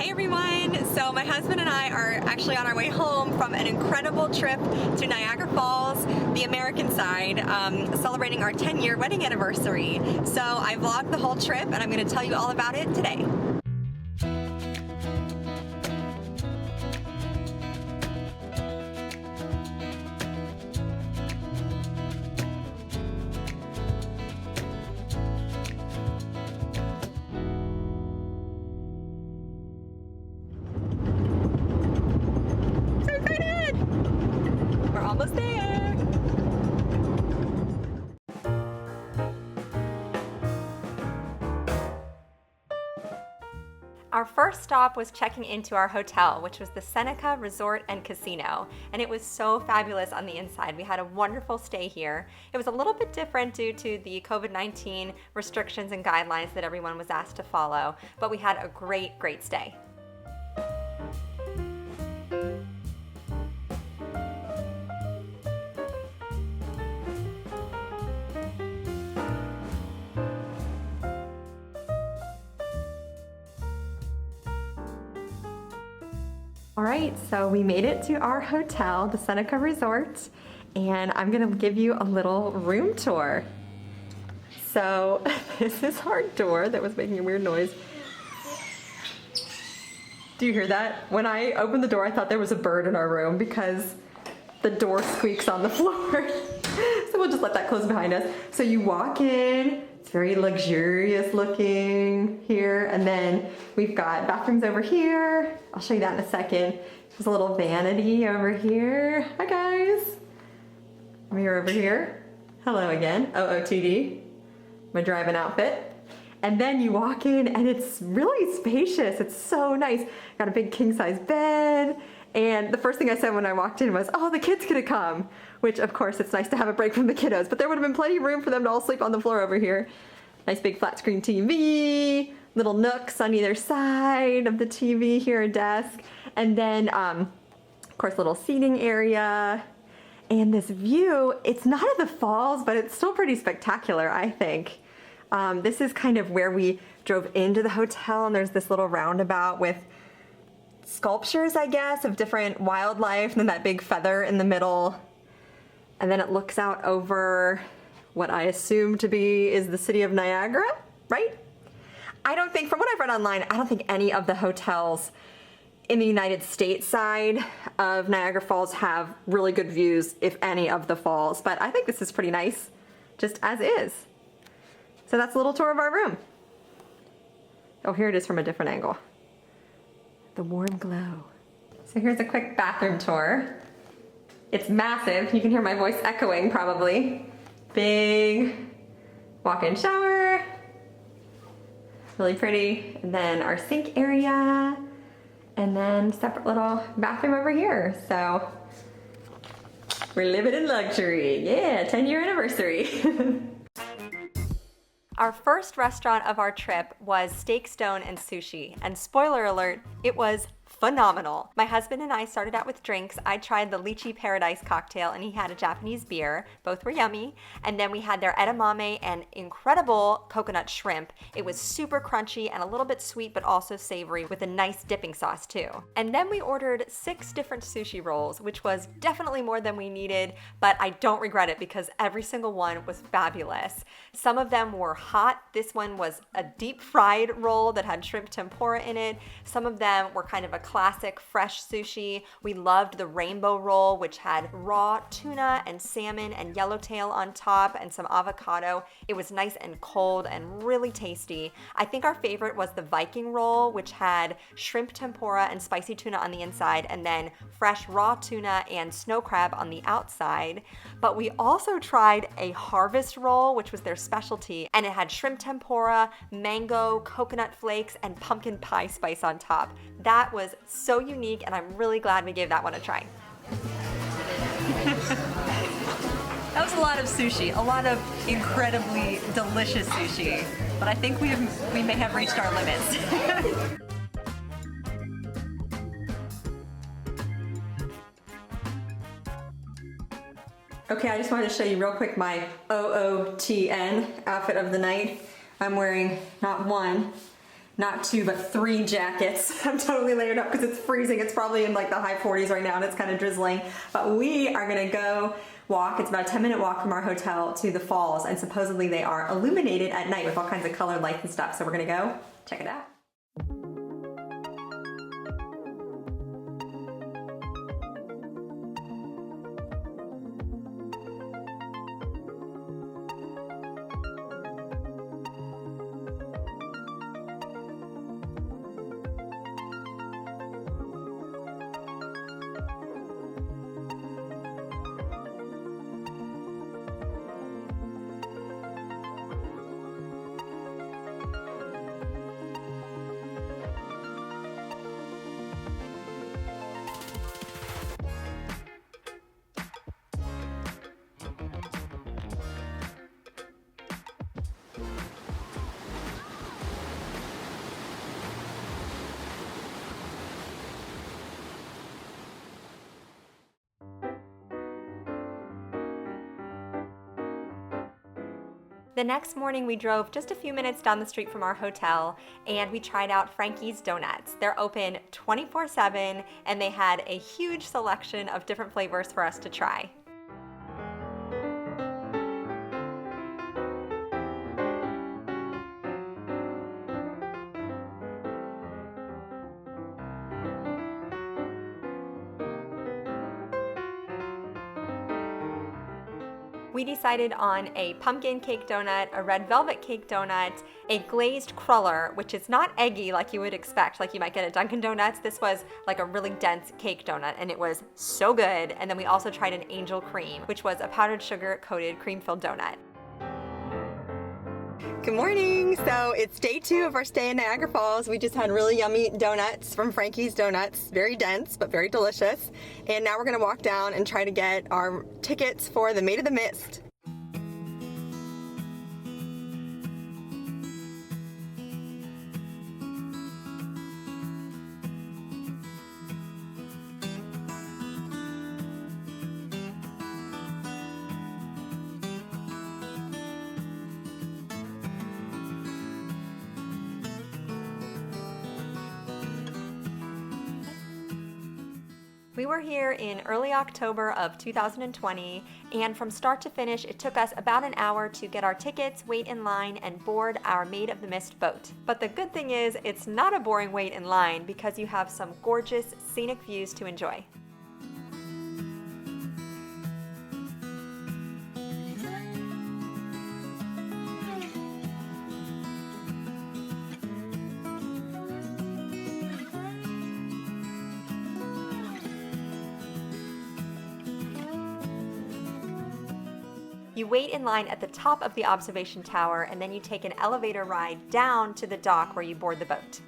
Hey everyone! So my husband and I are actually on our way home from an incredible trip to Niagara Falls, the American side, celebrating our 10-year wedding anniversary. So I vlogged the whole trip and I'm going to tell you all about it today. Almost there. Our first stop was checking into our hotel, which was the Seneca Resort and Casino, and it was so fabulous on the inside. We had a wonderful stay here. It was a little bit different due to the COVID-19 restrictions and guidelines that everyone was asked to follow, but we had a great stay. All right, so we made it to our hotel, the Seneca Resort, and I'm gonna give you a little room tour. So this is our door that was making a weird noise. Do you hear that? When I opened the door, I thought there was a bird in our room because the door squeaks on the floor. So we'll just let that close behind us. So you walk in, it's very luxurious looking here, and then we've got bathrooms over here. I'll show you that in a second. There's a little vanity over here. Hi guys. Mirror over here. Hello again, OOTD. My driving outfit. And then you walk in and it's really spacious. It's so nice. Got a big king size bed. And the first thing I said when I walked in was, oh, the kids gonna come. Which of course it's nice to have a break from the kiddos, but there would have been plenty of room for them to all sleep on the floor over here. Nice big flat screen TV, little nooks on either side of the TV here, a desk. And then, of course, little seating area. And this view, it's not at the falls, but it's still pretty spectacular, I think. This is kind of where we drove into the hotel, and there's this little roundabout with sculptures, I guess, of different wildlife, and then that big feather in the middle. And then it looks out over what I assume to be is the city of Niagara, right? I don't think, from what I've read online, I don't think any of the hotels in the United States side of Niagara Falls have really good views, if any, of the falls. But I think this is pretty nice, just as is. So that's a little tour of our room. Oh, here it is from a different angle. The warm glow. So here's a quick bathroom tour. It's massive. You can hear my voice echoing probably. Big walk-in shower. Really pretty. And then our sink area. And then separate little bathroom over here. So we're living in luxury. Yeah, 10-year anniversary. Our first restaurant of our trip was Steak Stone and Sushi, and spoiler alert, it was phenomenal. My husband and I started out with drinks. I tried the Lychee Paradise cocktail and he had a Japanese beer. Both were yummy. And then we had their edamame and incredible coconut shrimp. It was super crunchy and a little bit sweet, but also savory with a nice dipping sauce too. And then we ordered 6 different sushi rolls, which was definitely more than we needed, but I don't regret it because every single one was fabulous. Some of them were hot. This one was a deep fried roll that had shrimp tempura in it. Some of them were kind of a classic fresh sushi. We loved the rainbow roll, which had raw tuna and salmon and yellowtail on top and some avocado. It was nice and cold and really tasty. I think our favorite was the Viking roll, which had shrimp tempura and spicy tuna on the inside and then fresh raw tuna and snow crab on the outside. But we also tried a harvest roll, which was their specialty, and it had shrimp tempura, mango, coconut flakes, and pumpkin pie spice on top. That was so unique, and I'm really glad we gave that one a try. That was a lot of sushi, a lot of incredibly delicious sushi, but I think we may have reached our limits. Okay, I just wanted to show you real quick my OOTN outfit of the night. I'm wearing not one, not 2, but 3 jackets. I'm totally layered up because it's freezing. It's probably in like the high 40s right now and it's kind of drizzling. But we are gonna go walk. It's about a 10-minute walk from our hotel to the falls, and supposedly they are illuminated at night with all kinds of colored lights and stuff. So we're gonna go check it out. The next morning we drove just a few minutes down the street from our hotel and we tried out Frankie's Donuts. They're open 24/7 and they had a huge selection of different flavors for us to try. We decided on a pumpkin cake donut, a red velvet cake donut, a glazed cruller, which is not eggy like you would expect, like you might get at Dunkin' Donuts. This was like a really dense cake donut and it was so good. And then we also tried an angel cream, which was a powdered sugar coated cream-filled donut. Good morning. So it's day 2 of our stay in Niagara Falls. We just had really yummy donuts from Frankie's Donuts. Very dense, but very delicious. And now we're gonna walk down and try to get our tickets for the Maid of the Mist. We were here in early October of 2020, and from start to finish, it took us about an hour to get our tickets, wait in line, and board our Maid of the Mist boat. But the good thing is, it's not a boring wait in line because you have some gorgeous scenic views to enjoy. You wait in line at the top of the observation tower, and then you take an elevator ride down to the dock where you board the boat.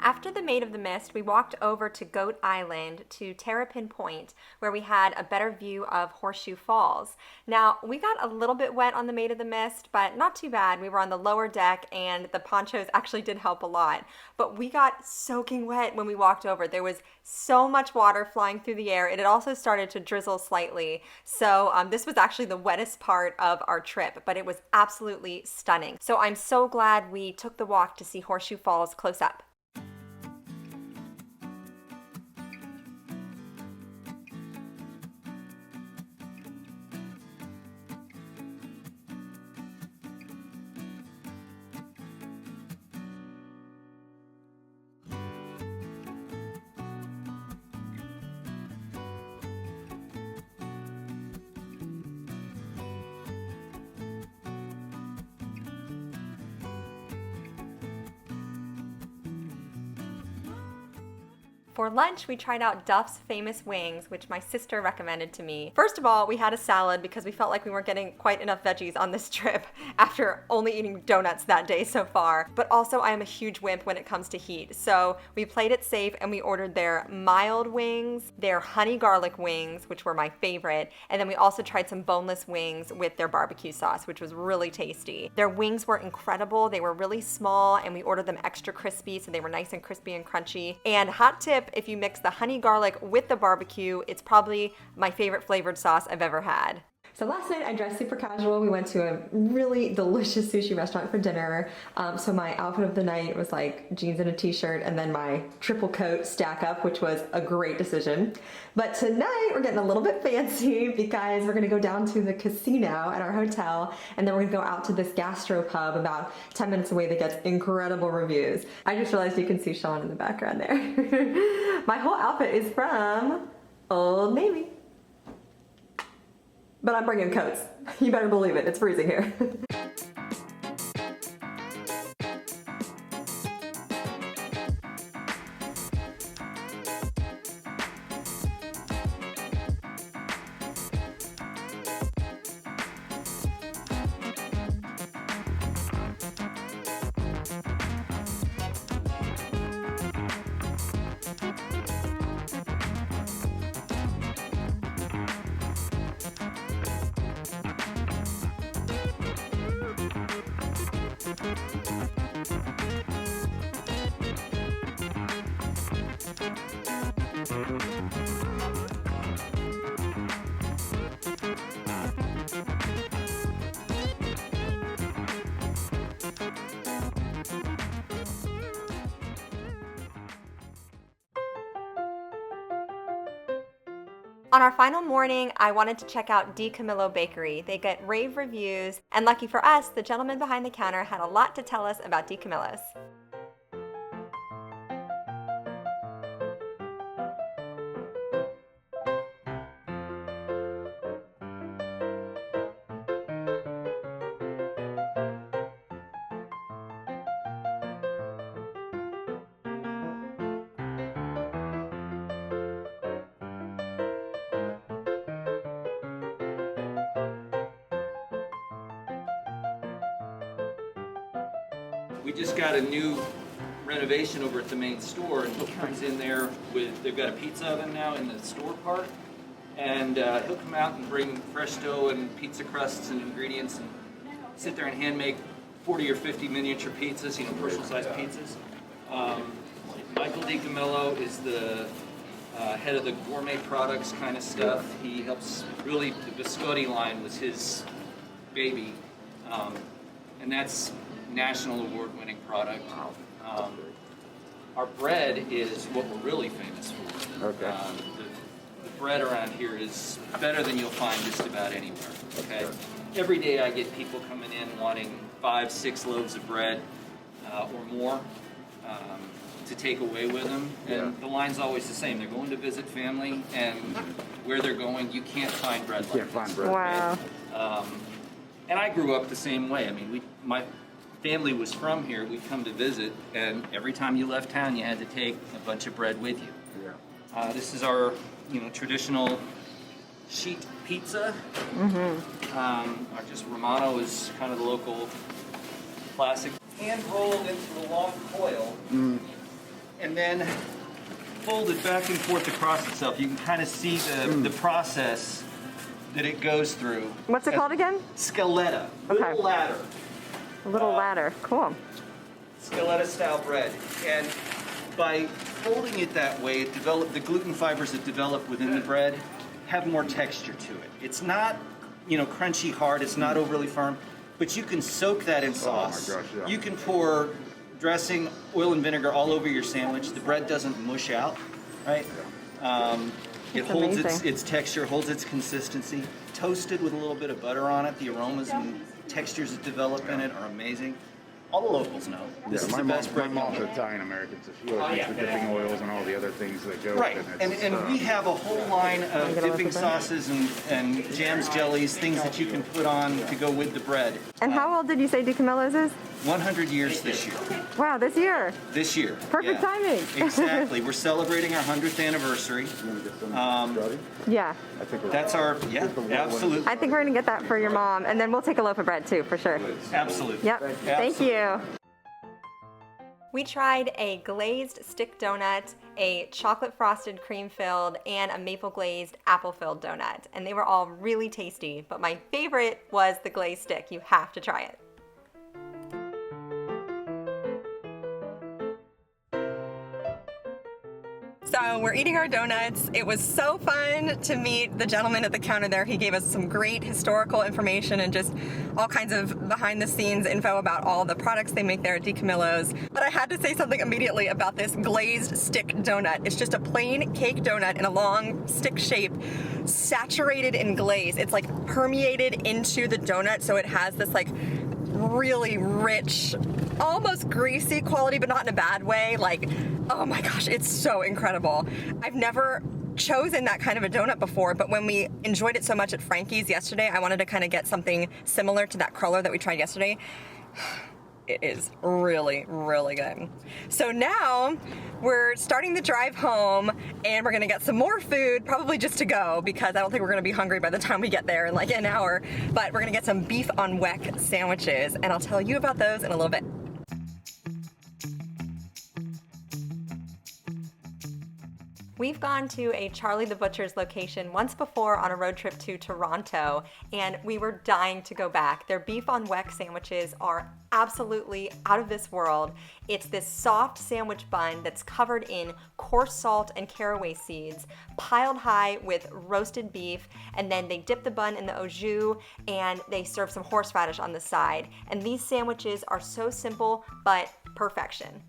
After the Maid of the Mist, we walked over to Goat Island to Terrapin Point, where we had a better view of Horseshoe Falls. Now, we got a little bit wet on the Maid of the Mist, but not too bad. We were on the lower deck, and the ponchos actually did help a lot. But we got soaking wet when we walked over. There was so much water flying through the air. It had also started to drizzle slightly. So this was actually the wettest part of our trip, but it was absolutely stunning. So I'm so glad we took the walk to see Horseshoe Falls close up. For lunch, we tried out Duff's famous wings, which my sister recommended to me. First of all, we had a salad because we felt like we weren't getting quite enough veggies on this trip after only eating donuts that day so far. But also, I am a huge wimp when it comes to heat. So we played it safe and we ordered their mild wings, their honey garlic wings, which were my favorite. And then we also tried some boneless wings with their barbecue sauce, which was really tasty. Their wings were incredible. They were really small and we ordered them extra crispy, so they were nice and crispy and crunchy. And hot tip, if you mix the honey garlic with the barbecue, it's probably my favorite flavored sauce I've ever had. So last night I dressed super casual. We went to a really delicious sushi restaurant for dinner. So my outfit of the night was like jeans and a t-shirt and then my triple coat stack up, which was a great decision. But tonight we're getting a little bit fancy because we're gonna go down to the casino at our hotel and then we're gonna go out to this Gastropub about 10 minutes away that gets incredible reviews. I just realized you can see Sean in the background there. My whole outfit is from Old Navy. But I'm bringing coats. You better believe it, it's freezing here. On our final morning, I wanted to check out DeCamillo Bakery. They get rave reviews, and lucky for us, the gentleman behind the counter had a lot to tell us about DeCamillo's. We just got a new renovation over at the main store, and he comes in there with, they've got a pizza oven now in the store part, and he'll come out and bring fresh dough and pizza crusts and ingredients and sit there and hand make 40 or 50 miniature pizzas, you know, personal sized pizzas. Michael DiCamillo is the head of the gourmet products kind of stuff. He helps, really, the biscotti line was his baby, and that's national award-winning product. Our bread is what we're really famous for. Okay. The bread around here is better than you'll find just about anywhere. Okay. Every day I get people coming in wanting 5-6 loaves of bread or more to take away with them, and the line's always the same. They're going to visit family, and where they're going, you can't find bread like this. Can't find bread. Wow. Right? And I grew up the same way. I mean, my family was from here. We'd come to visit, and every time you left town, you had to take a bunch of bread with you. Yeah. This is our, traditional sheet pizza. Our just Romano is kind of the local classic. Hand rolled into a long coil. and then folded back and forth across itself. You can kind of see the process that it goes through. What's it called again? Scaletta. Okay. Little ladder. A little ladder. Cool. Scaletta style bread. And by folding it that way, the gluten fibers that develop within the bread have more texture to it. It's not, crunchy hard. It's not overly firm, but you can soak that in sauce. Oh my gosh, yeah. You can pour dressing, oil and vinegar all over your sandwich. The bread doesn't mush out, right? It holds its texture, holds its consistency. Toasted with a little bit of butter on it. The aromas and textures that develop in it are amazing. All the locals know. This is the best bread. My mom's Italian-American, so she always makes the dipping oils and all the other things that go Right, with it. and we have a whole line of dipping sauces and jams, jellies, things that you can put on to go with the bread. And how old did you say DiCamillo's is? 100 years this year. Wow, this year. This year. Perfect timing. Exactly. We're celebrating our 100th anniversary. Yeah. That's absolutely. I think we're gonna get that for your mom, and then we'll take a loaf of bread too, for sure. Absolutely. Yep. Thank you. We tried a glazed stick donut, a chocolate frosted cream filled, and a maple glazed apple filled donut. And they were all really tasty, but my favorite was the glazed stick. You have to try it. So we're eating our donuts. It was so fun to meet the gentleman at the counter there. He gave us some great historical information and just all kinds of behind the scenes info about all the products they make there at DiCamillo's. But I had to say something immediately about this glazed stick donut. It's just a plain cake donut in a long stick shape, saturated in glaze. It's like permeated into the donut, so it has this like really rich, almost greasy quality, but not in a bad way. Like, oh my gosh, it's so incredible. I've never chosen that kind of a donut before, but when we enjoyed it so much at Frankie's yesterday, I wanted to kind of get something similar to that cruller that we tried yesterday. It is really, really good. So now we're starting the drive home and we're gonna get some more food, probably just to go, because I don't think we're gonna be hungry by the time we get there in like an hour, but we're gonna get some beef on weck sandwiches, and I'll tell you about those in a little bit. We've gone to a Charlie the Butcher's location once before on a road trip to Toronto, and we were dying to go back. Their beef on weck sandwiches are absolutely out of this world. It's this soft sandwich bun that's covered in coarse salt and caraway seeds, piled high with roasted beef, and then they dip the bun in the au jus and they serve some horseradish on the side. And these sandwiches are so simple, but perfection.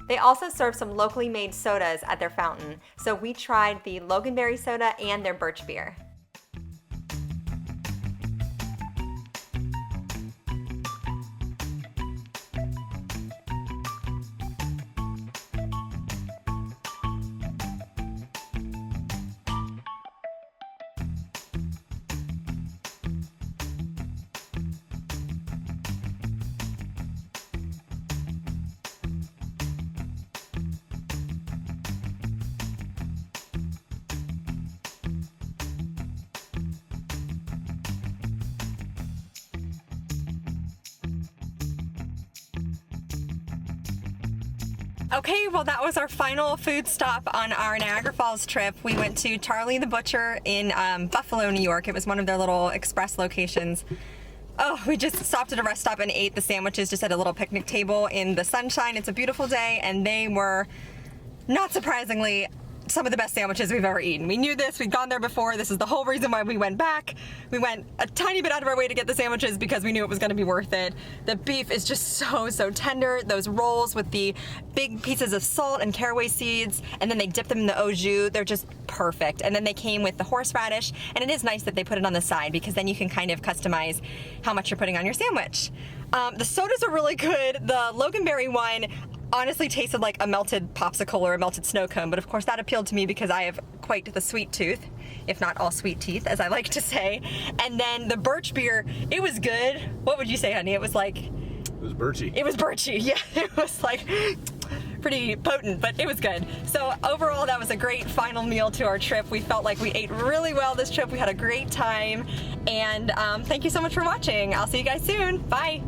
They also serve some locally made sodas at their fountain, so we tried the Loganberry soda and their birch beer. Okay, well that was our final food stop on our Niagara Falls trip. We went to Charlie the Butcher in Buffalo, New York. It was one of their little express locations. Oh, we just stopped at a rest stop and ate the sandwiches just at a little picnic table in the sunshine. It's a beautiful day, and they were, not surprisingly, some of the best sandwiches we've ever eaten. We knew this, we'd gone there before. This is the whole reason why we went back. We went a tiny bit out of our way to get the sandwiches because we knew it was gonna be worth it. The beef is just so tender. Those rolls with the big pieces of salt and caraway seeds, and then they dip them in the au jus. They're just perfect. And then they came with the horseradish, and it is nice that they put it on the side because then you can kind of customize how much you're putting on your sandwich. The sodas are really good. The Loganberry one honestly tasted like a melted popsicle or a melted snow cone, but of course that appealed to me because I have quite the sweet tooth, if not all sweet teeth, as I like to say. And then the birch beer, it was good. What would you say, honey? It was like... It was birchy. It was birchy, yeah. It was like pretty potent, but it was good. So overall, that was a great final meal to our trip. We felt like we ate really well this trip. We had a great time. And thank you so much for watching. I'll see you guys soon. Bye.